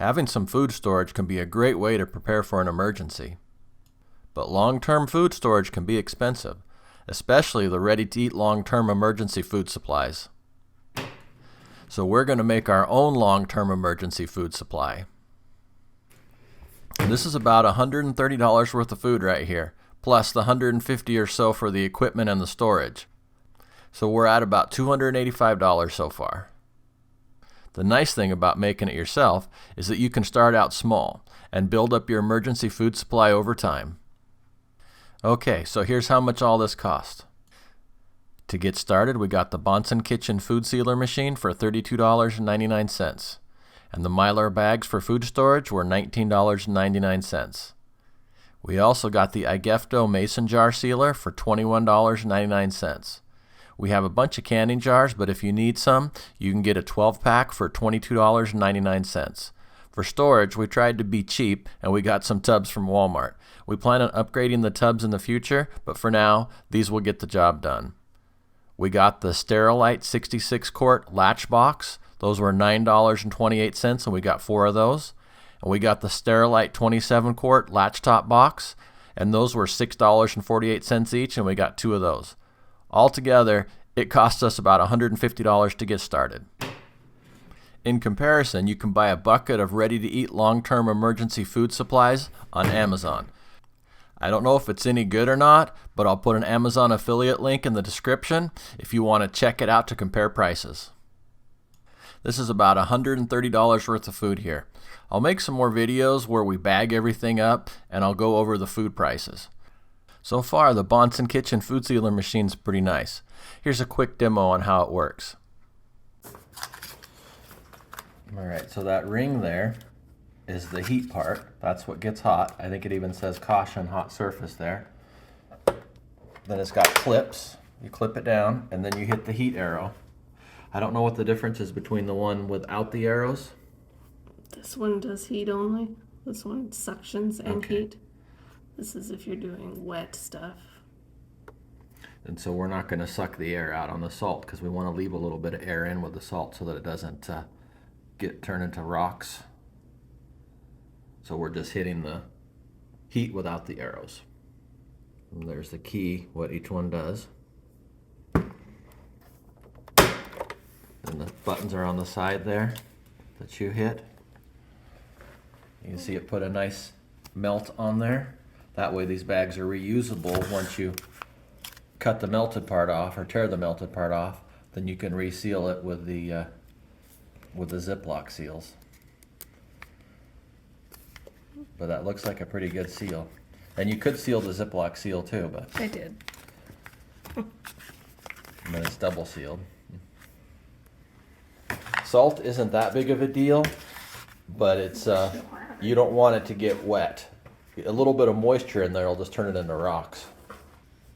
Having some food storage can be a great way to prepare for an emergency. But long-term food storage can be expensive, especially the ready-to-eat long-term emergency food supplies. So we're going to make our own long-term emergency food supply. This is about $130 worth of food right here, plus the $150 or so for the equipment and the storage. So we're at about $285 so far. The nice thing about making it yourself is that you can start out small and build up your emergency food supply over time. Okay, so here's how much all this cost. To get started, we got the Bonsenkitchen Food Sealer Machine for $32.99, and the Mylar bags for food storage were $19.99. We also got the IGFTEO Mason Jar Sealer for $21.99. We have a bunch of canning jars, but if you need some, you can get a 12-pack for $22.99. For storage, we tried to be cheap, and we got some tubs from Walmart. We plan on upgrading the tubs in the future, but for now, these will get the job done. We got the Sterilite 66-quart Latch Box. Those were $9.28, and we got 4 of those. And we got the Sterilite 27-quart Latch Top Box, and those were $6.48 each, and we got 2 of those. Altogether, it cost us about $150 to get started. In comparison, you can buy a bucket of ready-to-eat long-term emergency food supplies on Amazon. I don't know if it's any good or not, but I'll put an Amazon affiliate link in the description if you want to check it out to compare prices. This is about $130 worth of food here. I'll make some more videos where we bag everything up and I'll go over the food prices. So far, the Bonsenkitchen Food Sealer Machine is pretty nice. Here's a quick demo on how it works. Alright, so that ring there is the heat part. That's what gets hot. I think it even says caution hot surface there. Then it's got clips. You clip it down and then you hit the heat arrow. I don't know what the difference is between the one without the arrows. This one does heat only. This one suctions and heat. This is if you're doing wet stuff. And so we're not going to suck the air out on the salt because we want to leave a little bit of air in with the salt so that it doesn't turn into rocks. So we're just hitting the heat without the arrows. And there's the key, what each one does. And the buttons are on the side there that you hit. You can see it put a nice melt on there. That way these bags are reusable. Once you cut the melted part off or tear the melted part off, then you can reseal it with the Ziploc seals. But that looks like a pretty good seal. And you could seal the Ziploc seal too, but I did. And then it's double sealed. Salt isn't that big of a deal, but it's you don't want it to get wet. A little bit of moisture in there will just turn it into rocks.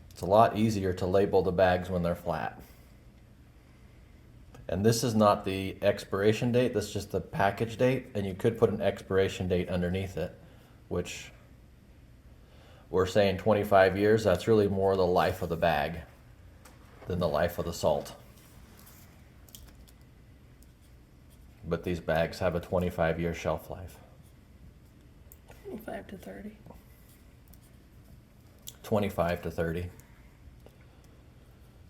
It's a lot easier to label the bags when they're flat. And this is not the expiration date, this is just the package date, and you could put an expiration date underneath it, which we're saying 25 years, that's really more the life of the bag than the life of the salt. But these bags have a 25-year shelf life. 25 to 30. 25 to 30.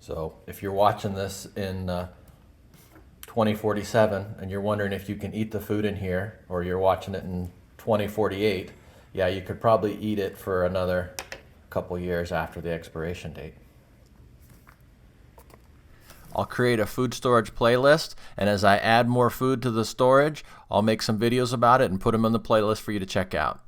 So if you're watching this in 2047 and you're wondering if you can eat the food in here, or you're watching it in 2048, yeah, you could probably eat it for another couple years after the expiration date. I'll create a food storage playlist, and as I add more food to the storage, I'll make some videos about it and put them in the playlist for you to check out.